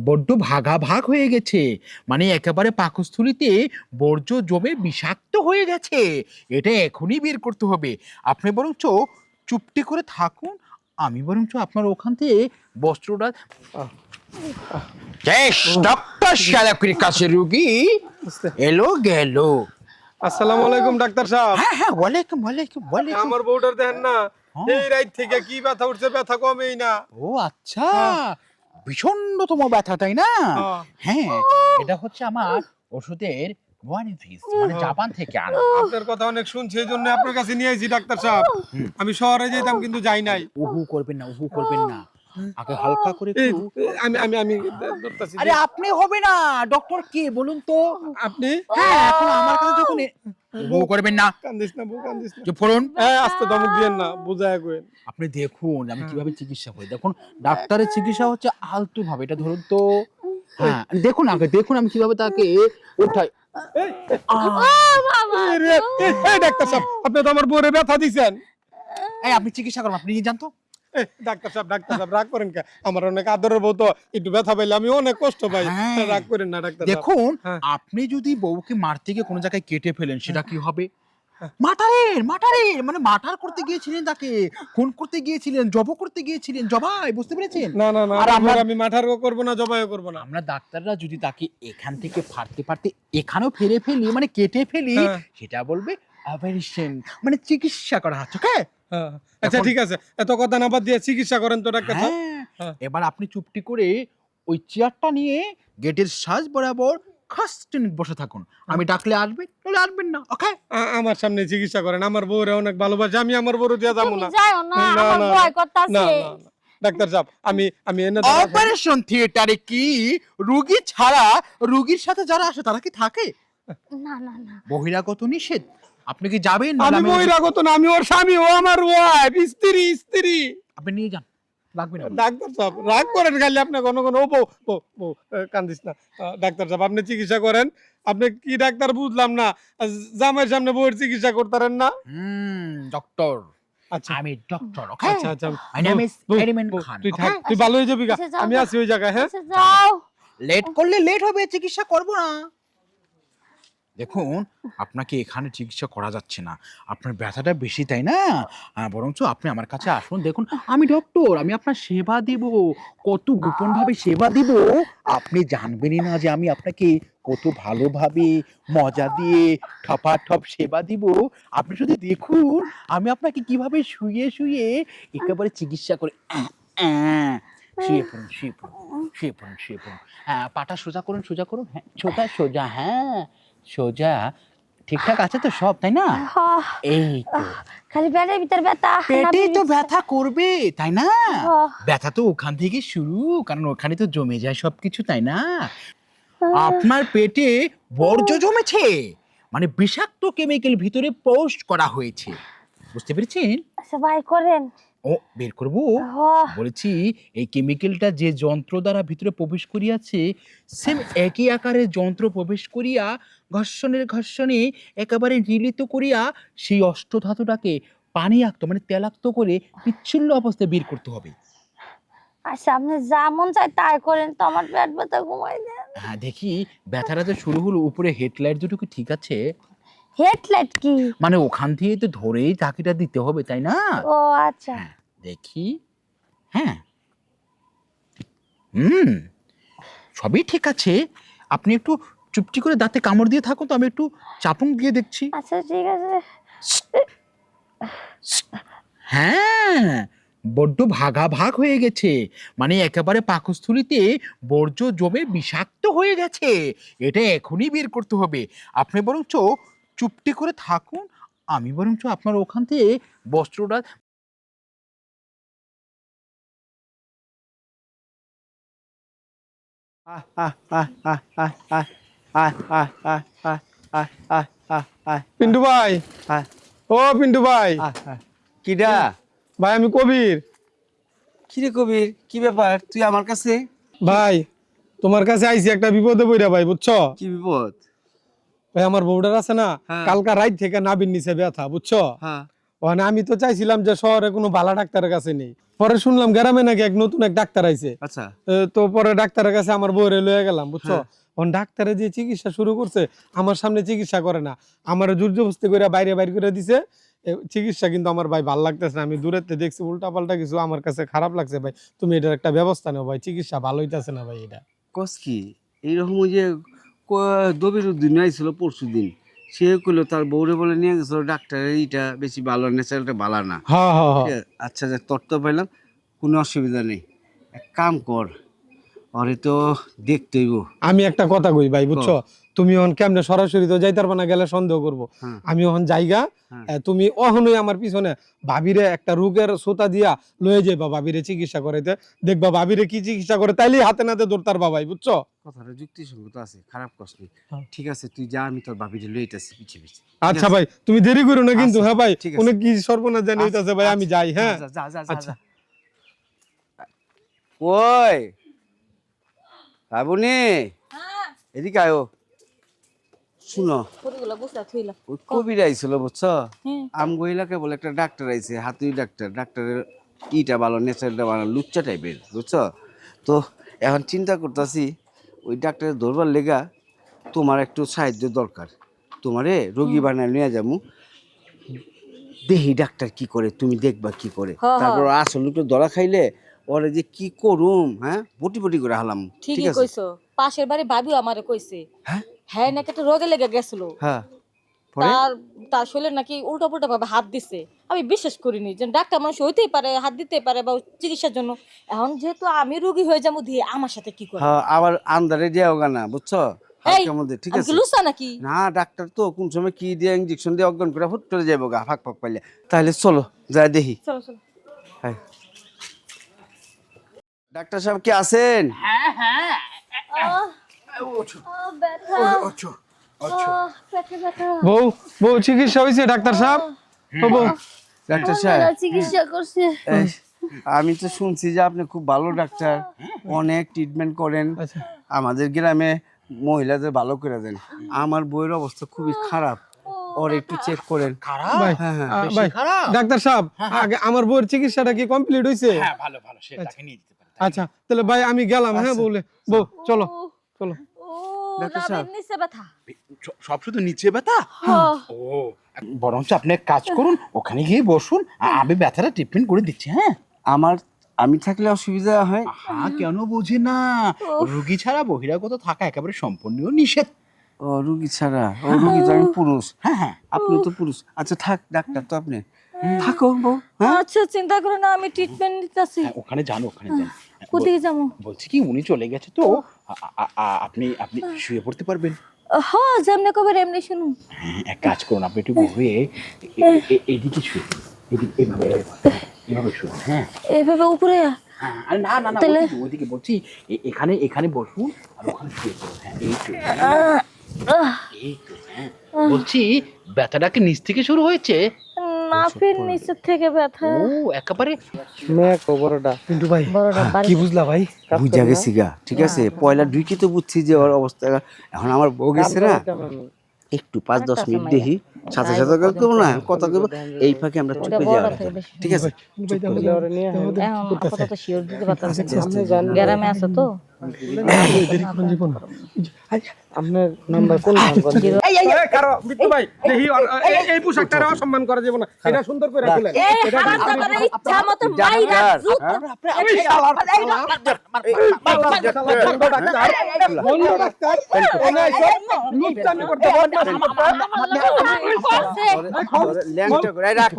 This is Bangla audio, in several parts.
বড্ড ভাগাভাগ হয়ে গেছে, মানে একেবারে পাকস্থলীতে বর্জ্য জমে বিষাক্ত হয়ে গেছে। এটা এখনই বের করতে হবে। আপনি বরঞ্চ চুপটি করে থাকুন, আমি বরঞ্চ আপনার ওখান থেকে বস্ত্রটা। ডক্টর শালাকির কাছে রুগী এলো গেল। আসসালামু আলাইকুম ডাক্তার সাহেব। হ্যাঁ হ্যাঁ, ওয়ালাইকুম ওয়ালাইকুম ওয়ালাইকুম। আমার বউটার দেখেন না, হ্যাঁ। এই রাত থেকে কি ব্যথা উঠছে, ব্যথা কমেই না। ও আচ্ছা, ভীষণতম ব্যথা তাই না? হ্যাঁ, এটা হচ্ছে আমার ওষুধের ওয়ানিফিস, মানে জাপান থেকে আনা। আপনার কথা অনেক শুনছি, এই জন্য আপনার কাছে নিয়ে আইছি ডাক্তার সাহেব। আমি শহরে যেতাম কিন্তু যাই নাই। উহু করবেন না, উহু করবেন না, আগে হালকা করে এই, একটু। আমি আমি আমি ধরতাছি। আরে আপনি হবে না, ডক্টর কে বলুন তো? আপনি হ্যাঁ, এখন আমার কাছে যখন উহু করবেন না, কান্দিস না, বউ কান্দিস না। চুপ করুন। আস্তে ধমক দিয়েন না, বুঝায় কইেন। আপনি দেখুন আমি কিভাবে চিকিৎসা করি। দেখুন, ডাক্তারের চিকিৎসা হচ্ছে আলতু ভাবে, এটা ধরুন তো। হ্যাঁ, দেখুন আগে দেখুন আমি কিভাবে তাকে উঠাই। এই ডাক্তার সাহেব, আপনি তো আমার বউরে ব্যথা দিছেন। এই আপনি চিকিৎসা করুন, আপনি নিয়ে যান তো। ডাক্তার সাহেব রাগ করেন কে? আমার অনেক আদরের বউ তো, একটু ব্যথা পাইলে আমি অনেক কষ্ট পাই। হ্যাঁ। রাগ করেন না ডাক্তার সাহেব। দেখুন, হ্যাঁ। আপনি যদি বউকে মারতে গিয়ে কোনো জায়গায় কেটে ফেলেন, সেটা কি হবে? মাটারের মানে মার্টার করতে গিয়েছিলেন, তাকে খুন করতে গিয়েছিলেন, জব করতে গিয়েছিলেন, জবাই, বুঝতে পেরেছেন? না না না, আর আমি মাঠারও করবো না, জবাইও করবো না। আমরা ডাক্তাররা যদি তাকে এখান থেকে ফাড়তে ফাড়তে এখানেও ফেলে ফেলি, মানে কেটে ফেলি, হ্যাঁ। সেটা বলবে অপারেশন, মানে চিকিৎসা করা হচ্ছে। ওকে? হ্যাঁ। আচ্ছা ঠিক আছে, এত কথা না বাদ দিয়ে চিকিৎসা করেন তো ডাক্তার সাহেব। হ্যাঁ। হ্যাঁ। এবার আপনি চুপটি করে ওই চেয়ারটা নিয়ে গেটের সাজ বরাবর খাস্টেন বসে থাকুন। আমি ডাকলে আসবে, তাহলে আসবেন না। ওকে? আমার সামনে চিকিৎসা করেন, আমার বউরে অনেক ভালোবাসে, আমি আমার বউরে দিয়া যাবো তুমি না। যাও না, না, আমার না, ভয় না, করতাছে। না, না। ডাক্তার সাহেব, আমি এনে দাঁড়াবো। অপারেশন থিয়েটারে কি রোগী ছাড়া রোগীর সাথে যারা আসে তারা কি থাকে? না না না, বহিরাগত নিষেধ। আপনি কি যাবেন? আমি বহিরাগত না, আমি ওর স্বামী, ও আমার ওয়াইফ, স্ত্রী। আপনি নিয়ে যান, লাগবে না। ডাক্তার সাহেব রাগ করেন খালি, আপনি কোনো ও বউ কান্দিস না। ডাক্তার সাহেব আপনি চিকিৎসা করেন। আপনি কি ডাক্তার বুঝলাম না, জামাইয়ের সামনে বউয়ের চিকিৎসা করতারেন না? ডক্টর, আচ্ছা আমি ডক্টর। ওকে? আচ্ছা আচ্ছা, মাই নেম ইজ বউ, এরিমেন বউ, খান। তুই থাক, তুই ভালো হয়ে যাবি গা। আচ্ছা, যাও, আমি যাও। আছি ওই জায়গায়। হ্যাঁ আচ্ছা, যাও। লেট করলে লেট হবে, চিকিৎসা করব না। দেখুন, আপনাকে এখানে চিকিৎসা করা যাচ্ছে না, আপনার ব্যথাটা বেশি তাই না? বরঞ্চ আপনি আমার কাছে আসুন। দেখুন, আমি ডক্টর, আমি আপনার সেবা দিব, কত গোপনভাবে সেবা দিব আপনি জানবেনই না যে আমি আপনাকে কত ভালোভাবে মজা দিয়ে ঠপাঠপ সেবা দিব। আপনি শুধু দেখুন আমি আপনাকে কিভাবে শুয়ে শুয়ে একেবারে চিকিৎসা করে। শুয়ে পড়ুন, শুয়ে পড়ুন, শুয়ে পড়ুন, শুয়ে পড়ুন। পাটা সোজা করুন, সোজা করুন। হ্যাঁ, সোজা সোজা, হ্যাঁ সোজা। ঠিকঠাক আছে তো সব, তাই না? হ্যাঁ, এই তো। খালি পেটের ভিতর ব্যথা, পেটে নাভির তো ভিতর- ব্যথা করবে তাই না? হ্যাঁ। ব্যথা তো ওখান থেকে শুরু, কারণ ওখানে তো জমে যায় সবকিছু, তাই না? আপনার পেটে বর্জ্য জমেছে, মানে বিষাক্ত কেমিক্যাল ভিতরে পোস্ট করা হয়েছে, বুঝতে পেরেছেন? আচ্ছা ভাই করেন। ও বের করবো হ্যাঁ। বলেছি। এই কেমিক্যালটা যে যন্ত্র দ্বারা ভিতরে প্রবেশ করিয়াছে, সেম একই আকারের যন্ত্র প্রবেশ করিয়া ঘর্ষণে একেবারে নির্লিত করিয়া সেই অষ্টধাতুটাকে পানিয়াক্ত, মানে তেলাক্ত করে বিচ্ছিন্ন অবস্থায় বের করতে হবে। আচ্ছা আপনি যা মন চায় তাই করেন, তো আমার পেট ব্যথা ঘুমাই দেন। হ্যাঁ, দেখি ব্যথাটা তো শুরু হলো, উপরে হেডলাইট দুটো কি ঠিক আছে? হেডলাইট কি? মানে ওখান থেকে তো ধরেই চাকিটা দিতে হবে তাই না? ও আচ্ছা। হ্যাঁ, দেখি। হ্যাঁ, হুম, সবই ঠিক আছে। আপনি একটু চুপটি করে দাঁতে কামড় দিয়ে থাকুন তো, আমি একটু চাপুং দিয়ে দেখছি। আচ্ছা ঠিক আছে। হ্যাঁ, বড্ড ভাগাভাগ হয়ে গেছে, মানে একেবারে পাকস্থলীতে বর্জ্য জমে বিষাক্ত হয়ে গেছে। এটা এখনই বের করতে হবে। আপনি বরঞ্চ চুপটি করে থাকুন, আমি বরঞ্চ আপনার ওখান থেকে বস্ত্রটা। পিন্টু ভাই, ও পিন্টু ভাই। কিডা? ভাই আমি কবির। কিরে কবির, কি ব্যাপার তুই আমার কাছে? ভাই তোমার কাছে আইছি একটা বিপদে পড়া ভাই, বুঝছো? কি বিপদ? ভাই আমার বউডার আছে না, হ্যাঁ। কালকা রাত থেকে নাবির নিচে ব্যথা, বুঝছো? হ্যাঁ। ওখানে আমি তো চাইছিলাম যে শহরে কোনো ভালো ডাক্তারের কাছে নেই, পরে শুনলাম গ্রামে নাকি নতুন এক ডাক্তার আইছে। আচ্ছা তো পরে ডাক্তারের কাছে আমার বউরে লয়ে গেলাম, বুঝছো। এখন ডাক্তারে যে চিকিৎসা শুরু করছে আমার সামনে চিকিৎসা করে না, আমার জোরজবস্তি করে বাইরে বাইরে করে দিছে। চিকিৎসা কিন্তু আমার ভাই ভালো লাগতেছে না, আমি দূরের থেকে দেখছি উল্টা পাল্টা কিছু, আমার কাছে খারাপ লাগছে ভাই। তুমি এটার একটা ব্যবস্থা নাও ভাই, চিকিৎসা ভালো হইতাছে না ভাই এটা। কস কি এইরকম ওই যে দবির উদ্দিন আইছিল পরশু দিন, সে কইলো তার বউরে বলে নিয়ে গেছিল ডাক্তারের এইটা বেশি ভালো, ন্যাচারালটা ভালো না। হ্যাঁ হ্যাঁ হ্যাঁ। ঠিক আছে, আচ্ছা যে তোর তো পাইলাম, কোনো অসুবিধা নেই, এক কাম কর, ওরে তো দেখতে হইব। আমি একটা কথা কই ভাই, বুঝছো, তুমি এখন কেমনে সরাসরি তো যাইতে পারবা না, গেলে সন্দেহ করবো। হ্যাঁ। আমি এখন জায়গা, তুমি অহনই আমার পিছনে ভাবিরে একটা রোগের সোতা দিয়া লয়ে যাইবা, ভাবিরে চিকিৎসা করাইতে, দেখবা ভাবিরে কি চিকিৎসা করে, তাইলেই হাতে নাতে দৌড়তার বাবাই, বুঝছো। কথাটা যুক্তিসঙ্গত আছে, খারাপ কষ্ট নেই। হ্যাঁ। ঠিক আছে তুই যা, আমি তোর ভাবিরে লইতাছি পিছে পিছে। আচ্ছা ভাই, তুমি দেরি করো না কিন্তু। আচ্ছা, হ্যাঁ ভাই, ঠিক আছে। অনেক কি সর্বনাশ জানি হইতাছে ভাই, আমি যাই। হ্যাঁ যা যা যা আচ্ছা। যা। ওই বাবুনি, এদিকে আয়ো। শুনো, ওই কবির আইছিল বুঝছো, আমগো এলাকায় বলে একটা ডাক্তার আইছে, হাতুড়ি ডাক্তার, ডাক্তারের ইটা ভালো, নেচারটা ভালো, লুচ্চা টাইপের, বুঝছো। তো এখন চিন্তা করতেছি ওই ডাক্তারের ধরবার লেগা তোমার একটু সাহায্য দরকার, তোমারে রোগী বানায় নিয়ে যাবো, দেহি ডাক্তার কি করে, তুমি দেখবা কি করে, তারপর আসল একটু ধরা খাইলে ওরে যে কি করুম, হ্যাঁ বটি বটি করে হালাম। ঠিকই কইছো, পাশের বাড়ি ভাবিও আমারে কইছে। হ্যাঁ নাকি একটা রোগে লেগে গেছিল, হ্যাঁ তার শরীরে নাকি উল্টা পুল্টা ভাবে হাত দিছে। আমি বিশ্বাস করিনি যে ডাক্তার মানুষ হইতেই পারে, হাত দিতেই পারে বা চিকিৎসার জন্য। এখন যেহেতু আমি রোগী হয়ে যাবো, দিয়ে আমার সাথে কি করে? হ্যাঁ, আবার আন্দারে দেওয়া গানা, বুঝছো। এই, ঠিক আমি আছে কি লুসা নাকি? না, ডাক্তার তো কোন সময় কি দিয়ে ইনজেকশন দিয়ে অজ্ঞান করে হুট করে যাবো গা, ফাঁক ফাঁক পাইলে। তাহলে চলো যাই দেখি। চলো চলো। হ্যাঁ, ডাক্তার সাহেব কি আছেন? বউ, বউ চিকিৎসা হয়েছে ডাক্তার সাহেব? ও বউ, ডাক্তার সাহেব, চিকিৎসা করছে। এই, আমি তো শুনছি যে আপনি খুব ভালো ডাক্তার, অনেক ট্রিটমেন্ট করেন, আচ্ছা। আমাদের গ্রামে মহিলাদের ভালো করে দেন। আমার বইয়ের অবস্থা খুবই খারাপ, ওর একটু চেক করেন। ভাই, হ্যাঁ হ্যাঁ ভাই, ডাক্তার সাহেব, আগে আমার বউয়ের চিকিৎসাটা কি কমপ্লিট হইছে? হ্যাঁ, ভালো ভালো, সেটাকে নিয়ে যেতে পারেন। আচ্ছা, তাহলে ভাই আমি গেলাম। হ্যাঁ বউলে, বউ চলো চলো। ও, ডাক্তার সাহেব। রাবের নিচে ব্যথা। সব শুধু নিচে ব্যথা? ও, বরঞ্চ আপনি এক কাজ করুন, ওখানে গিয়ে বসুন, আমি ব্যথাটা ট্রিটমেন্ট করে দিচ্ছি। হ্যাঁ, আমি থাকলে অসুবিধা হয়? হ্যাঁ, কেন বুঝি না, রুগী ছাড়া বহিরাগত থাকা একেবারে সম্পূর্ণ নিষেধ। ও রুগী ছাড়া, ও রুগী তো আমি পুরুষ, হ্যাঁ হ্যাঁ, আপনি তো পুরুষ। আচ্ছা থাক, ডাক্তার তো আপনি থাকো বউ। আচ্ছা, চিন্তা করো না, আমি ট্রিটমেন্ট নিতেছি। হ্যাঁ, ওখানে যান, ওখানে যান। কোথায় যাবো? বলছি কি, উনি চলে গেছে তো, আপনি আপনি শুয়ে পড়তে পারবেন। হ্যাঁ, যেমনি কবে এমনি শুনুন। হ্যাঁ, এক কাজ করুন, আপনি একটু বসে এদিকে শুয়ে পড়ুন। এভাবে এভাবে শুনুন। হ্যাঁ এভাবে উপরে? হ্যাঁ, আরে না না না, তাহলে? ওইদিকে বলছি, এখানে এখানে বসুন আর ওখানে শুয়ে পড়ুন। হ্যাঁ, এই তো, এই তো। হ্যাঁ, বলছি ব্যথাটাকে নিচ থেকে শুরু হয়েছে? নাভির নিচের থেকে ব্যথা। ও, একেবারে কিন্তু ভাই, বড়টা বাড়ি। কি বুঝলা ভাই? বুঝা গেছি গা, ঠিক আছে, পয়লা ঢুকি তো বুঝছি যে ওর অবস্থা। এখন আমার বউ গেছে না, একটু 5-10 মিনিট দেখি, সাথে সাথে করবো না, কথা করবো, এই ফাঁকে আমরা চুপে যাওয়া, ঠিক আছে। এখন আপাতত শিওর দিতে পারতেছি না। গ্রামে আছে তো। আপনার নাম্বার কোন? বিট্টু ভাই, দেখি এই পোশাকটারে অসম্মান করা যাবে না, এটা সুন্দর করে খুলেন। এই হারামজাদার ইচ্ছা মতো মাইরা জুত। এই শালা, বন্ধ ডাক্তার, ওনে আইছো, লুচ্চামি করতে বন্ধ। ল্যাংটা করে রাখ,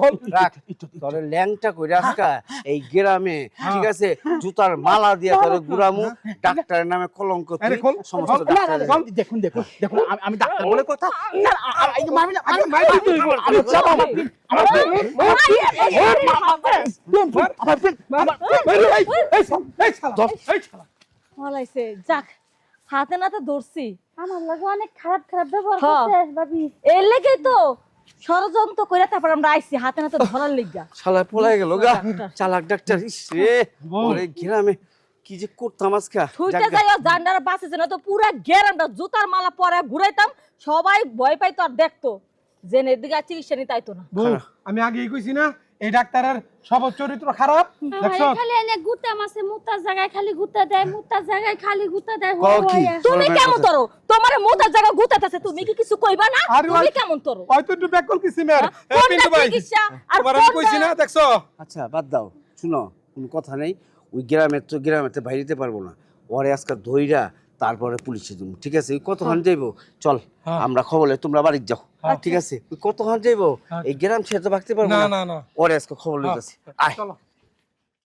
তোর ল্যাংটা করে আজকা এই গ্রামে, ঠিক আছে, জুতার মালা দিয়ে তোর গুড়ামু, ডাক্তারের নামে কলঙ্ক, তুই সমস্ত ডাক্তার। দেখুন দেখুন দেখুন, আমি ডাক্তার বলে কথা। হলাইছে, যাক হাতে নাতে ধরছি। আমার লাগে অনেক খারাপ খারাপ ব্যবহার হ্যাঁ। করছে ভাবি। এর লেগেই তো ষড়যন্ত্র করে তারপর আমরা আইছি হাতে নাতে ধরার লেগা। শালা পলাই গেল গা, চালাক ডাক্তার। ইস রে, ওরে গ্রামে কি যে করতাম আজকা। ছুটে যাইও, জান্ডারা বাঁচেছে না তো পুরা গ্রামটা জুতার মালা পরে ঘুরাইতাম, সবাই ভয় পাইতো আর দেখতো। যে এদিকে আর চিকিৎসা নি তাই তো না। বউ আমি আগেই কইছি না এই ডাক্তারের সব চরিত্র খারাপ দেখছো খালি এনে গুতা মাছে মুতার জায়গায় খালি গুতা দেয়, মুতার জায়গায় খালি গুতা দেয়। কও কি? তুমি কেমন তরো? তোমার মোতার জায়গা গুতাতেছে, তুমি কি কিছু কইবা না? আরে তুমি ওই- কেমন তরো? হয়তো একটু ব্যাকল কিছি মের কোনটা পিন্টু ভাই চিকিৎসা আর তোমার আমি কোনটা- কইছি না দেখছো আচ্ছা বাদ দাও, শুনো কোনো কথা নেই। ওই গ্রামেতে বাইরেতে পারবো না, ওরে আজকে ধইরা তারপরে পুলিশে দিব, ঠিক আছে? ওই কতক্ষণ যাইবো, চল হ্যাঁ। আমরা খবরে তোমরা বাড়ি যাও, ঠিক আছে? ওই কতক্ষণ যাইবো, এই গ্রাম ছেড়ে তো ভাগতে পারবো না না, না না ওরে আজকে খবর লইতেছি। আয় চলো